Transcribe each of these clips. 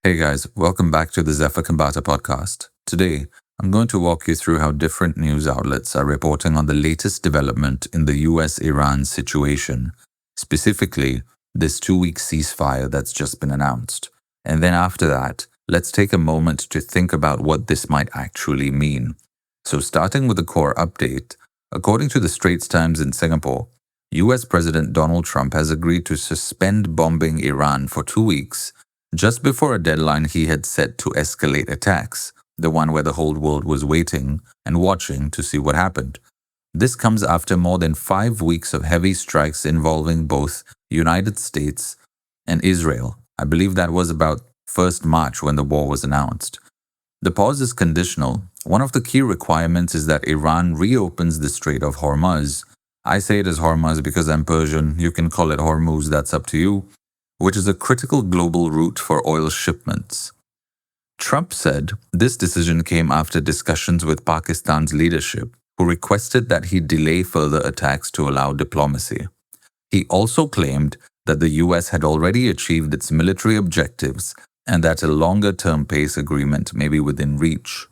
Hey guys, welcome back to the Zephyr Khambatta Podcast. Today, I'm going to walk you through how different news outlets are reporting on the latest development in the US-Iran situation, specifically this 2-week ceasefire that's just been announced. And then after that, let's take a moment to think about what this might actually mean. So starting with the core update, according to the Straits Times in Singapore, US President Donald Trump has agreed to suspend bombing Iran for 2 weeks, just before a deadline he had set to escalate attacks, the one where the whole world was waiting and watching to see what happened. This comes after more than 5 weeks of heavy strikes involving both United States and Israel. I believe that was about 1st March when the war was announced. The pause is conditional. One of the key requirements is that Iran reopens the Strait of Hormuz. I say it as Hormuz because I'm Persian. You can call it Hormuz, that's up to you, which is a critical global route for oil shipments. Trump said this decision came after discussions with Pakistan's leadership, who requested that he delay further attacks to allow diplomacy. He also claimed that the US had already achieved its military objectives and that a longer-term peace agreement may be within reach.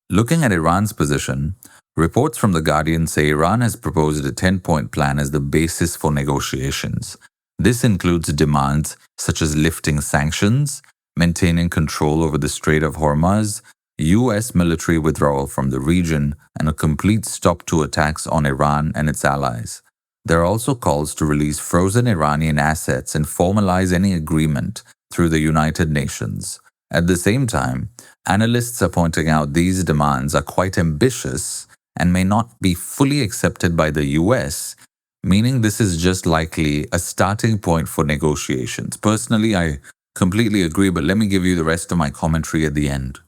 Looking at Iran's position, reports from the Guardian say Iran has proposed a 10-point plan as the basis for negotiations. This includes demands such as lifting sanctions, maintaining control over the Strait of Hormuz, US military withdrawal from the region, and a complete stop to attacks on Iran and its allies. There are also calls to release frozen Iranian assets and formalize any agreement through the United Nations. At the same time, analysts are pointing out these demands are quite ambitious and may not be fully accepted by the US, meaning this is just likely a starting point for negotiations. Personally, I completely agree, but let me give you the rest of my commentary at the end.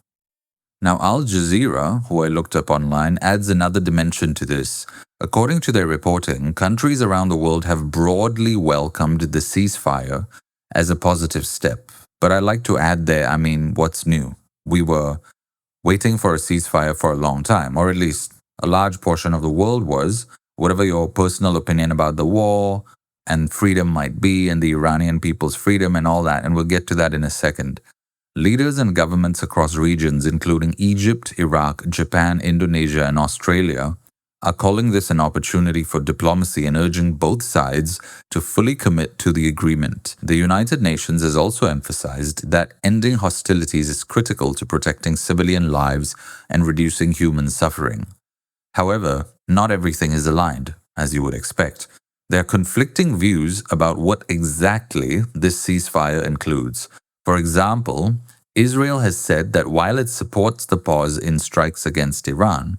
Now, Al Jazeera, who I looked up online, adds another dimension to this. According to their reporting, countries around the world have broadly welcomed the ceasefire as a positive step. But I'd like to add there, what's new? We were waiting for a ceasefire for a long time, or at least a large portion of the world was. Whatever your personal opinion about the war and freedom might be, and the Iranian people's freedom and all that, and we'll get to that in a second. Leaders and governments across regions, including Egypt, Iraq, Japan, Indonesia, and Australia, are calling this an opportunity for diplomacy and urging both sides to fully commit to the agreement. The United Nations has also emphasized that ending hostilities is critical to protecting civilian lives and reducing human suffering. However, not everything is aligned, as you would expect. There are conflicting views about what exactly this ceasefire includes. For example, Israel has said that while it supports the pause in strikes against Iran,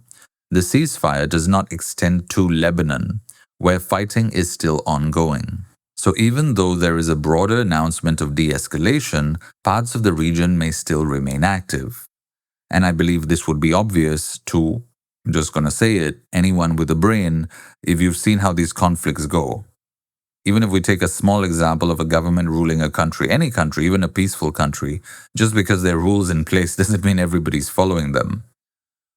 the ceasefire does not extend to Lebanon, where fighting is still ongoing. So even though there is a broader announcement of de-escalation, parts of the region may still remain active. And I believe this would be obvious to, I'm just going to say it, anyone with a brain, if you've seen how these conflicts go. Even if we take a small example of a government ruling a country, any country, even a peaceful country, just because there are rules in place doesn't mean everybody's following them.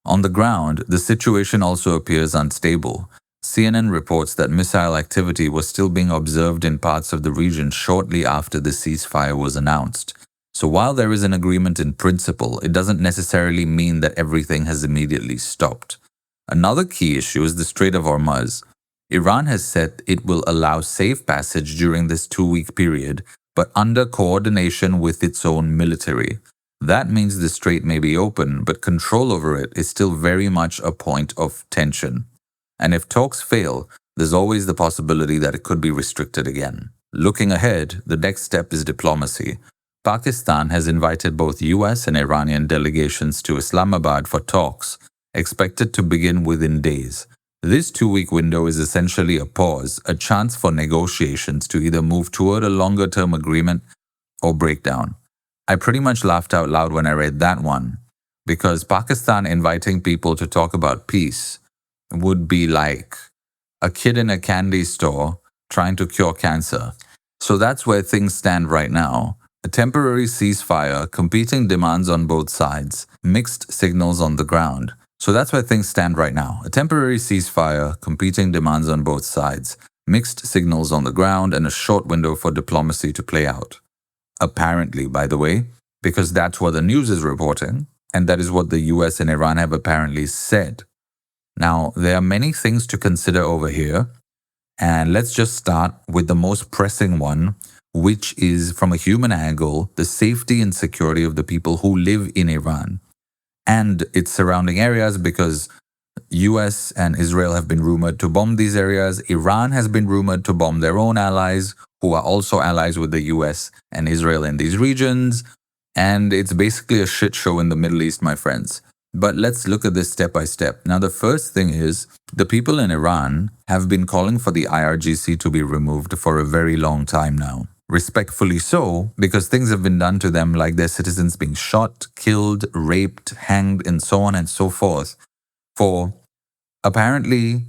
On the ground, the situation also appears unstable. CNN reports that missile activity was still being observed in parts of the region shortly after the ceasefire was announced. So while there is an agreement in principle, it doesn't necessarily mean that everything has immediately stopped. Another key issue is the Strait of Hormuz. Iran has said it will allow safe passage during this 2-week period, but under coordination with its own military. That means the strait may be open, but control over it is still very much a point of tension. And if talks fail, there's always the possibility that it could be restricted again. Looking ahead, the next step is diplomacy. Pakistan has invited both US and Iranian delegations to Islamabad for talks, expected to begin within days. This 2-week window is essentially a pause, a chance for negotiations to either move toward a longer-term agreement or break down. I pretty much laughed out loud when I read that one, because Pakistan inviting people to talk about peace would be like a kid in a candy store trying to cure cancer. So that's where things stand right now. A temporary ceasefire, competing demands on both sides, mixed signals on the ground. So that's where things stand right now. A temporary ceasefire, competing demands on both sides, mixed signals on the ground, and a short window for diplomacy to play out. Apparently, by the way, because that's what the news is reporting, and that is what the US and Iran have apparently said. Now, there are many things to consider over here, and let's just start with the most pressing one, which is from a human angle, the safety and security of the people who live in Iran and its surrounding areas, because US and Israel have been rumored to bomb these areas. Iran has been rumored to bomb their own allies, who are also allies with the US and Israel in these regions. And it's basically a shit show in the Middle East, my friends. But let's look at this step by step. Now, the first thing is the people in Iran have been calling for the IRGC to be removed for a very long time now. Respectfully so, because things have been done to them, like their citizens being shot, killed, raped, hanged, and so on and so forth, for apparently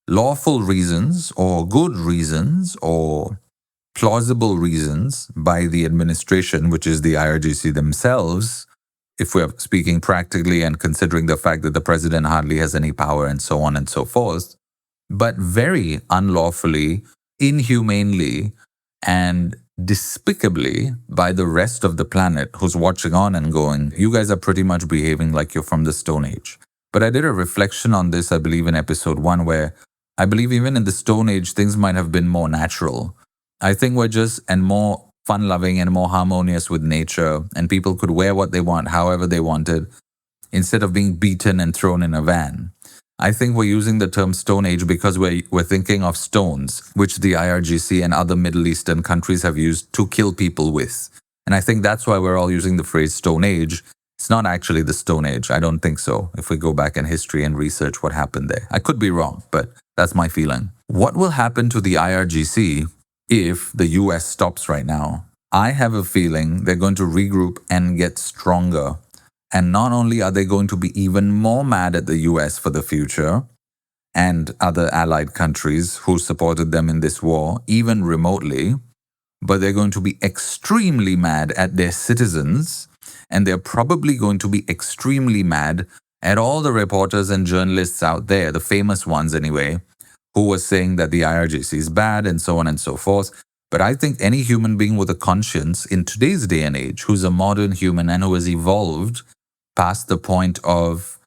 lawful reasons or good reasons or plausible reasons by the administration, which is the IRGC themselves, if we're speaking practically and considering the fact that the president hardly has any power and so on and so forth, but very unlawfully, inhumanely, and despicably by the rest of the planet who's watching on and going, you guys are pretty much behaving like you're from the Stone Age. But I did a reflection on this, I believe, in episode 1, where I believe even in the Stone Age, things might have been more natural. I think we're just and more fun-loving and more harmonious with nature, and people could wear what they want, however they wanted, instead of being beaten and thrown in a van. I think we're using the term Stone Age because we're thinking of stones, which the IRGC and other Middle Eastern countries have used to kill people with. And I think that's why we're all using the phrase Stone Age. It's not actually the Stone Age. I don't think so, if we go back in history and research what happened there. I could be wrong, but that's my feeling. What will happen to the IRGC if the US stops right now? I have a feeling they're going to regroup and get stronger. And not only are they going to be even more mad at the US for the future and other allied countries who supported them in this war, even remotely, but they're going to be extremely mad at their citizens, and they're probably going to be extremely mad at all the reporters and journalists out there, the famous ones anyway, who were saying that the IRGC is bad and so on and so forth. But I think any human being with a conscience in today's day and age, who's a modern human and who has evolved past the point of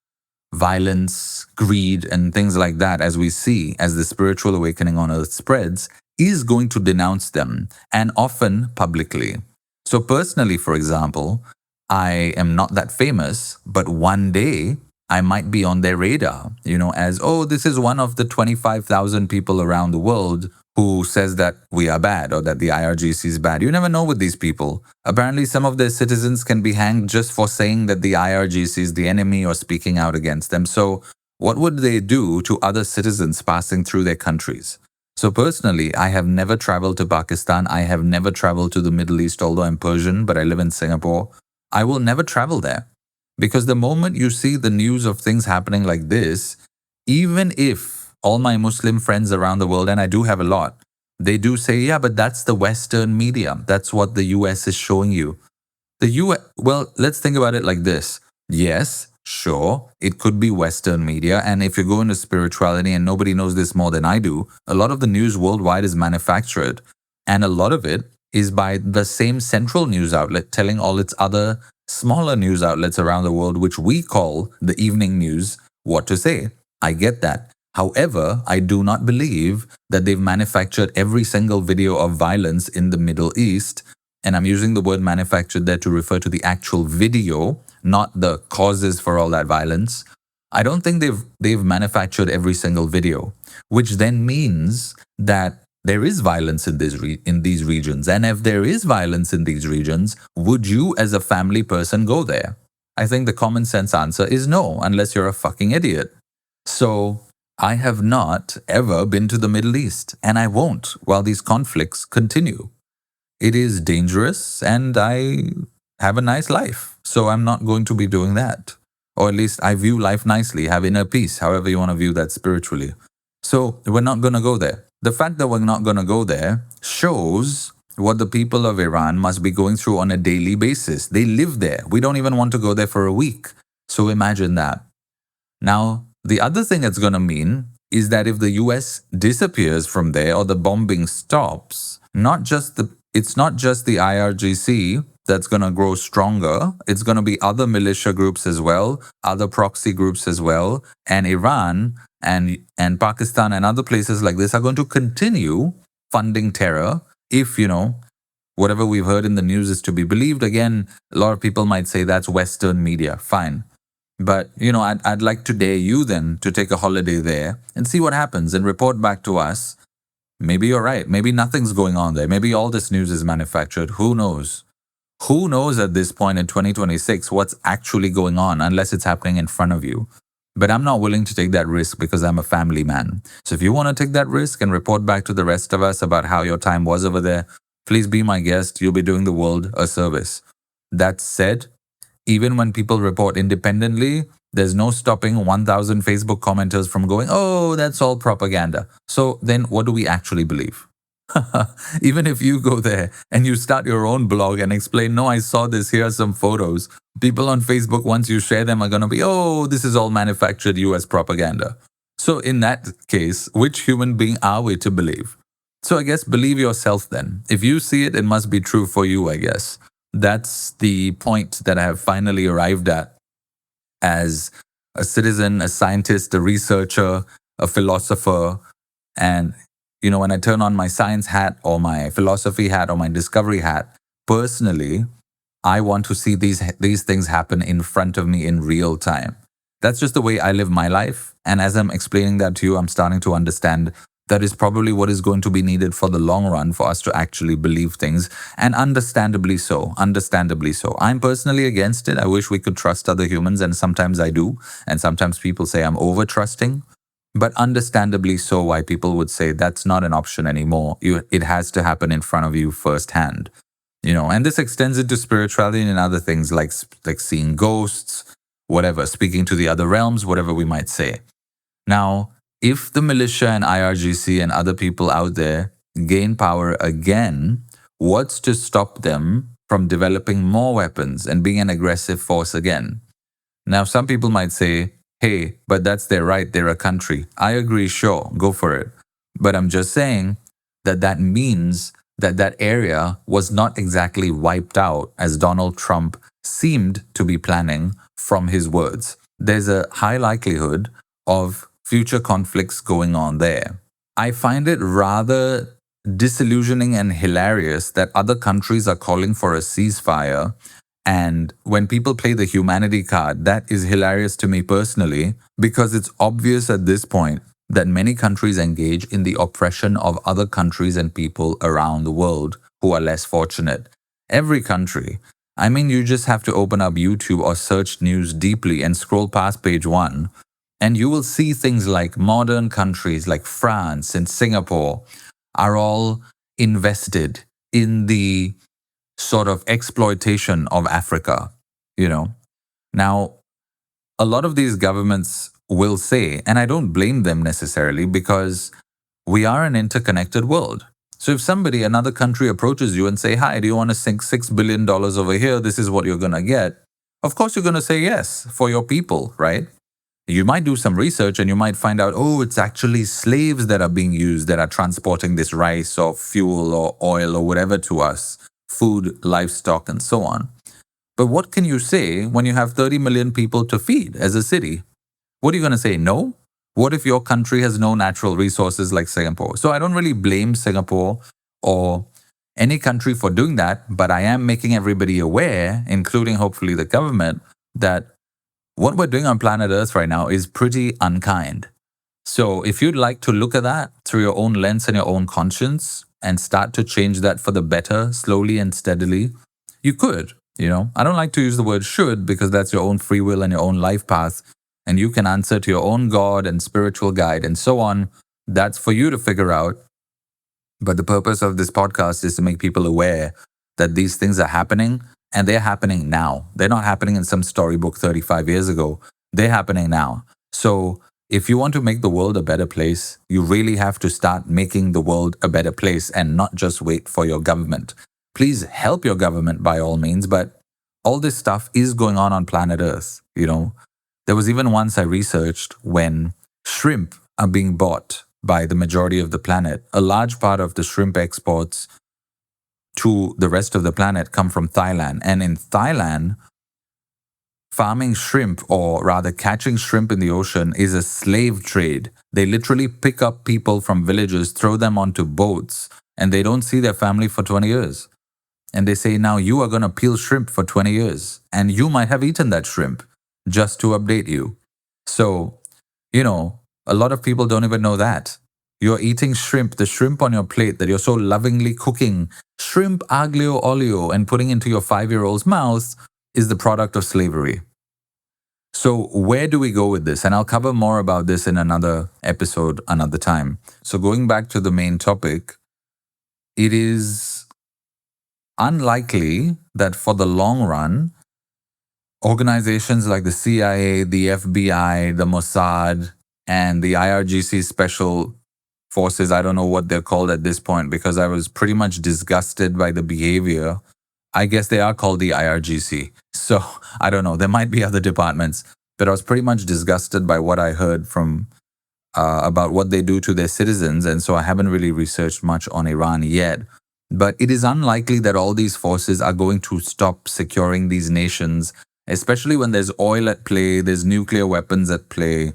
violence, greed, and things like that, as we see as the spiritual awakening on earth spreads, is going to denounce them, and often publicly. So personally, for example, I am not that famous, but one day I might be on their radar, as, oh, this is one of the 25,000 people around the world who says that we are bad or that the IRGC is bad. You never know with these people. Apparently, some of their citizens can be hanged just for saying that the IRGC is the enemy or speaking out against them. So what would they do to other citizens passing through their countries? So personally, I have never traveled to Pakistan. I have never traveled to the Middle East, although I'm Persian, but I live in Singapore. I will never travel there. Because the moment you see the news of things happening like this, even if all my Muslim friends around the world, and I do have a lot, they do say, yeah, but that's the Western media. That's what the US is showing you. Well, let's think about it like this. Yes, sure, it could be Western media. And if you go into spirituality, and nobody knows this more than I do, a lot of the news worldwide is manufactured. And a lot of it is by the same central news outlet telling all its other smaller news outlets around the world, which we call the evening news, what to say. I get that. However, I do not believe that they've manufactured every single video of violence in the Middle East. And I'm using the word manufactured there to refer to the actual video, not the causes for all that violence. I don't think they've manufactured every single video, which then means that there is violence in these regions. And if there is violence in these regions, would you as a family person go there? I think the common sense answer is no, unless you're a fucking idiot. So I have not ever been to the Middle East, and I won't while these conflicts continue. It is dangerous, and I have a nice life, so I'm not going to be doing that. Or at least I view life nicely, have inner peace, however you want to view that spiritually. So we're not going to go there. The fact that we're not going to go there shows what the people of Iran must be going through on a daily basis. They live there. We don't even want to go there for a week. So imagine that. Now, the other thing it's going to mean is that if the US disappears from there or the bombing stops, it's not just the IRGC that's going to grow stronger. It's going to be other militia groups as well, other proxy groups as well, and Iran and Pakistan and other places like this are going to continue funding terror if, whatever we've heard in the news is to be believed. Again, a lot of people might say that's Western media. Fine. But, I'd like to dare you then to take a holiday there and see what happens and report back to us. Maybe you're right. Maybe nothing's going on there. Maybe all this news is manufactured. Who knows? Who knows at this point in 2026 what's actually going on unless it's happening in front of you? But I'm not willing to take that risk because I'm a family man. So if you want to take that risk and report back to the rest of us about how your time was over there, please be my guest. You'll be doing the world a service. That said, even when people report independently, there's no stopping 1,000 Facebook commenters from going, oh, that's all propaganda. So then what do we actually believe? Even if you go there and you start your own blog and explain, no, I saw this, here are some photos. People on Facebook, once you share them, are going to be, oh, this is all manufactured US propaganda. So in that case, which human being are we to believe? So I guess believe yourself then. If you see it, it must be true for you, I guess. That's the point that I have finally arrived at as a citizen, a scientist, a researcher, a philosopher. And, when I turn on my science hat or my philosophy hat or my discovery hat, personally, I want to see these things happen in front of me in real time. That's just the way I live my life. And as I'm explaining that to you, I'm starting to understand that is probably what is going to be needed for the long run for us to actually believe things. And understandably so. I'm personally against it. I wish we could trust other humans, and sometimes I do. And sometimes people say I'm over trusting. But understandably so, why people would say that's not an option anymore. It has to happen in front of you firsthand. And this extends into spirituality and other things like seeing ghosts, whatever, speaking to the other realms, whatever we might say. Now, if the militia and IRGC and other people out there gain power again, what's to stop them from developing more weapons and being an aggressive force again? Now, some people might say, hey, but that's their right, they're a country. I agree, sure, go for it. But I'm just saying that means that area was not exactly wiped out as Donald Trump seemed to be planning from his words. There's a high likelihood of future conflicts going on there. I find it rather disillusioning and hilarious that other countries are calling for a ceasefire. And when people play the humanity card, that is hilarious to me personally, because it's obvious at this point that many countries engage in the oppression of other countries and people around the world who are less fortunate. Every country. I mean, you just have to open up YouTube or search news deeply and scroll past page 1. And you will see things like modern countries like France and Singapore are all invested in the sort of exploitation of Africa, Now, a lot of these governments will say, and I don't blame them necessarily, because we are an interconnected world. So if another country approaches you and say, hi, do you want to sink $6 billion over here? This is what you're going to get. Of course, you're going to say yes for your people, right? You might do some research and you might find out, oh, it's actually slaves that are being used that are transporting this rice or fuel or oil or whatever to us, food, livestock, and so on. But what can you say when you have 30 million people to feed as a city? What are you going to say? No? What if your country has no natural resources like Singapore? So I don't really blame Singapore or any country for doing that, but I am making everybody aware, including hopefully the government, that what we're doing on planet Earth right now is pretty unkind. So if you'd like to look at that through your own lens and your own conscience and start to change that for the better, slowly and steadily, you could, I don't like to use the word should because that's your own free will and your own life path. And you can answer to your own God and spiritual guide and so on. That's for you to figure out. But the purpose of this podcast is to make people aware that these things are happening. And they're happening now. They're not happening in some storybook 35 years ago. They're happening now. So if you want to make the world a better place, you really have to start making the world a better place and not just wait for your government. Please help your government by all means, but all this stuff is going on planet Earth. There was even once I researched when shrimp are being bought by the majority of the planet. A large part of the shrimp exports to the rest of the planet come from Thailand. And in Thailand, farming shrimp, or rather catching shrimp in the ocean, is a slave trade. They literally pick up people from villages, throw them onto boats, and they don't see their family for 20 years. And they say, now you are going to peel shrimp for 20 years. And you might have eaten that shrimp, just to update you. So, a lot of people don't even know that. You're eating shrimp, the shrimp on your plate that you're so lovingly cooking, shrimp aglio olio, and putting into your 5-year-old's mouth is the product of slavery. So where do we go with this? And I'll cover more about this in another episode, another time. So going back to the main topic, it is unlikely that for the long run, organizations like the CIA, the FBI, the Mossad, and the IRGC special forces, I don't know what they're called at this point because I was pretty much disgusted by the behavior. I guess they are called the IRGC. So I don't know. There might be other departments, but I was pretty much disgusted by what I heard from about what they do to their citizens. And so I haven't really researched much on Iran yet. But it is unlikely that all these forces are going to stop securing these nations, especially when there's oil at play, there's nuclear weapons at play.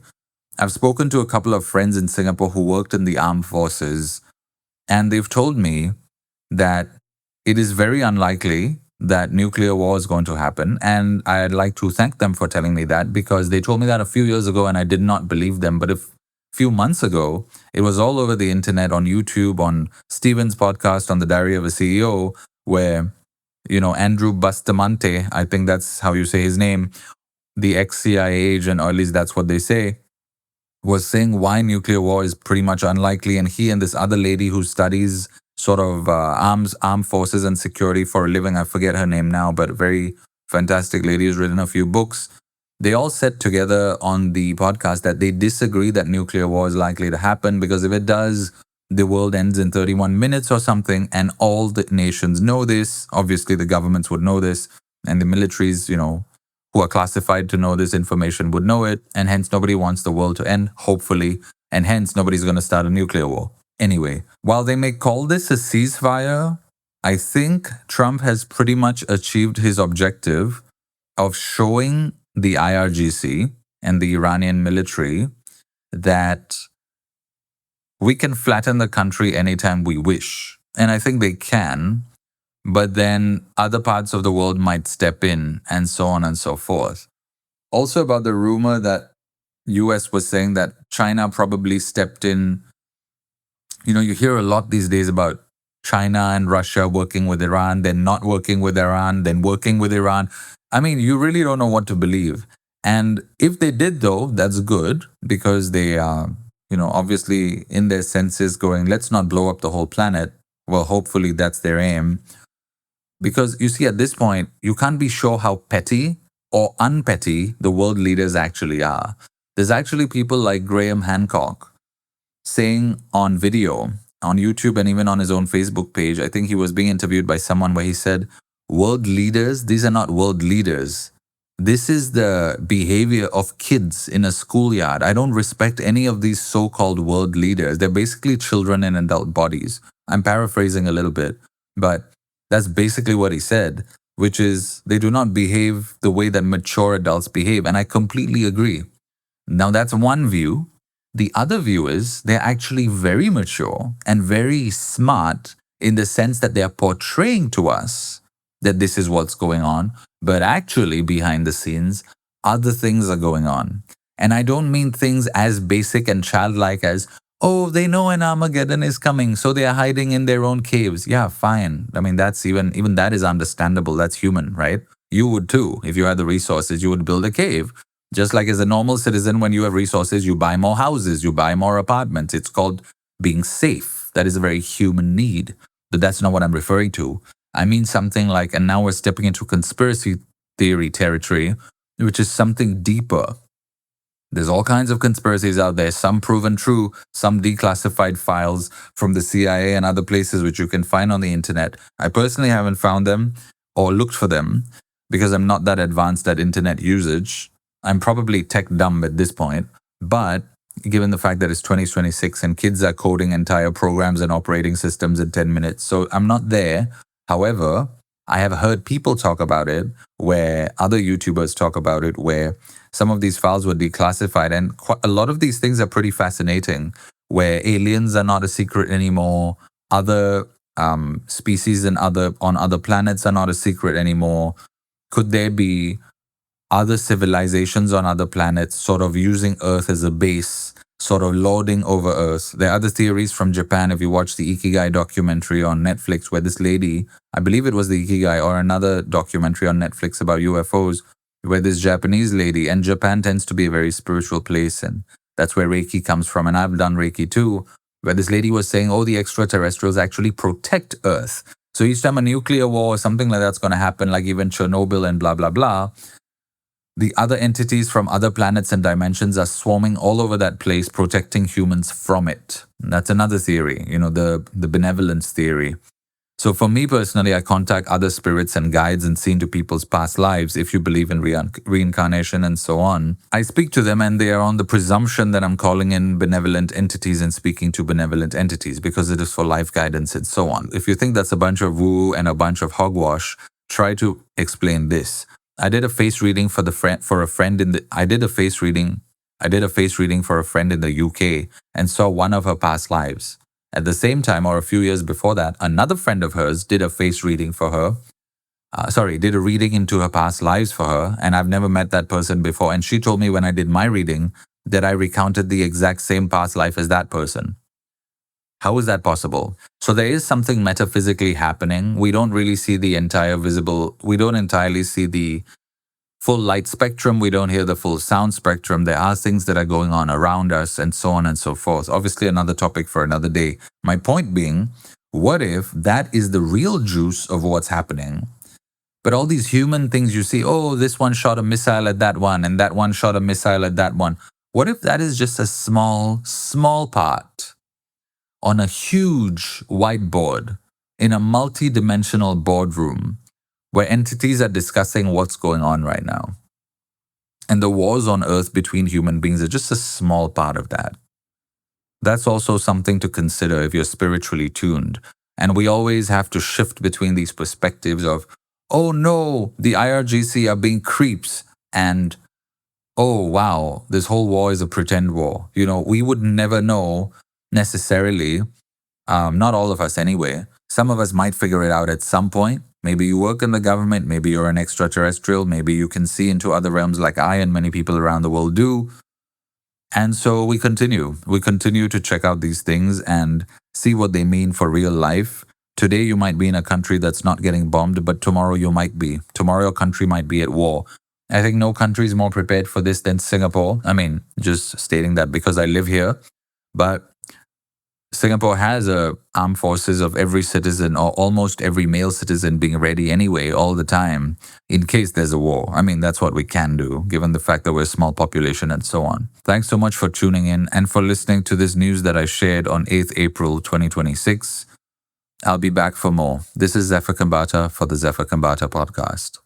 I've spoken to a couple of friends in Singapore who worked in the armed forces, and they've told me that it is very unlikely that nuclear war is going to happen. And I'd like to thank them for telling me that, because they told me that a few years ago and I did not believe them. But a few months ago, it was all over the internet, on YouTube, on Stephen's podcast, on the Diary of a CEO, where, Andrew Bustamante, I think that's how you say his name, the ex-CIA agent, or at least that's what they say, was saying why nuclear war is pretty much unlikely. And he and this other lady who studies sort of armed forces and security for a living, I forget her name now, but a very fantastic lady who's written a few books. They all said together on the podcast that they disagree that nuclear war is likely to happen, because if it does, the world ends in 31 minutes or something, and all the nations know this. Obviously, the governments would know this, and the militaries, who are classified to know this information would know it, and hence nobody wants the world to end, hopefully, and hence nobody's going to start a nuclear war. Anyway, while they may call this a ceasefire, I think Trump has pretty much achieved his objective of showing the IRGC and the Iranian military that we can flatten the country anytime we wish. And I think they can, but then other parts of the world might step in, and so on and so forth. Also about the rumor that US was saying that China probably stepped in. You hear a lot these days about China and Russia working with Iran, then not working with Iran, then working with Iran. I mean, you really don't know what to believe. And if they did, though, that's good, because they are, obviously in their senses going, let's not blow up the whole planet. Well, hopefully that's their aim. Because you see, at this point, you can't be sure how petty or unpetty the world leaders actually are. There's actually people like Graham Hancock saying on video, on YouTube, and even on his own Facebook page, I think he was being interviewed by someone where he said, world leaders, these are not world leaders. This is the behavior of kids in a schoolyard. I don't respect any of these so-called world leaders. They're basically children in adult bodies. I'm paraphrasing a little bit, but that's basically what he said, which is they do not behave the way that mature adults behave. And I completely agree. Now, that's one view. The other view is they're actually very mature and very smart, in the sense that they are portraying to us that this is what's going on, but actually behind the scenes, other things are going on. And I don't mean things as basic and childlike as, oh, they know an Armageddon is coming, so they are hiding in their own caves. Yeah, fine. I mean, that's even that is understandable. That's human, right? You would too. If you had the resources, you would build a cave. Just like as a normal citizen, when you have resources, you buy more houses, you buy more apartments. It's called being safe. That is a very human need. But that's not what I'm referring to. I mean something like, and now we're stepping into conspiracy theory territory, which is something deeper. There's all kinds of conspiracies out there, some proven true, some declassified files from the CIA and other places which you can find on the internet. I personally haven't found them or looked for them because I'm not that advanced at internet usage. I'm probably tech dumb at this point, but given the fact that it's 2026 and kids are coding entire programs and operating systems in 10 minutes, so I'm not there. However, I have heard people talk about it, where other YouTubers talk about it, where some of these files were declassified. And a lot of these things are pretty fascinating, where aliens are not a secret anymore. Other species on other planets are not a secret anymore. Could there be other civilizations on other planets sort of using Earth as a base, sort of lording over Earth? There are other theories from Japan. If you watch the Ikigai documentary on Netflix, where this lady, I believe it was the Ikigai, or another documentary on Netflix about UFOs, where this Japanese lady, and Japan tends to be a very spiritual place, and that's where Reiki comes from, and I've done Reiki too, where this lady was saying, oh, the extraterrestrials actually protect Earth. So each time a nuclear war or something like that's going to happen, like even Chernobyl and blah, blah, blah, the other entities from other planets and dimensions are swarming all over that place, protecting humans from it. And that's another theory, the benevolence theory. So for me personally, I contact other spirits and guides and see into people's past lives, if you believe in reincarnation and so on. I speak to them and they are on the presumption that I'm calling in benevolent entities and speaking to benevolent entities, because it is for life guidance and so on. If you think that's a bunch of woo and a bunch of hogwash, try to explain this. I did a face reading for a friend in the UK and saw one of her past lives. At the same time, or a few years before that, another friend of hers did a face reading for her. Did a reading into her past lives for her, and I've never met that person before. And she told me when I did my reading that I recounted the exact same past life as that person. How is that possible? So there is something metaphysically happening. We don't really see the entire we don't entirely see the full light spectrum. We don't hear the full sound spectrum. There are things that are going on around us and so on and so forth. Obviously, another topic for another day. My point being, what if that is the real juice of what's happening? But all these human things you see, oh, this one shot a missile at that one and that one shot a missile at that one. What if that is just a small part on a huge whiteboard in a multi-dimensional boardroom where entities are discussing what's going on right now? And the wars on Earth between human beings are just a small part of that. That's also something to consider if you're spiritually tuned. And we always have to shift between these perspectives of, oh no, the IRGC are being creeps, and oh wow, this whole war is a pretend war. We would never know necessarily, not all of us anyway. Some of us might figure it out at some point. Maybe you work in the government, maybe you're an extraterrestrial, maybe you can see into other realms like I and many people around the world do. And so we continue to check out these things and see what they mean for real life. Today you might be in a country that's not getting bombed, but tomorrow you might be. Tomorrow your country might be at war. I think no country is more prepared for this than Singapore. I mean, just stating that because I live here. But Singapore has armed forces of every citizen, or almost every male citizen, being ready anyway all the time in case there's a war. I mean, that's what we can do, given the fact that we're a small population and so on. Thanks so much for tuning in and for listening to this news that I shared on 8th April 2026. I'll be back for more. This is Zephyr Khambatta for the Zephyr Khambatta Podcast.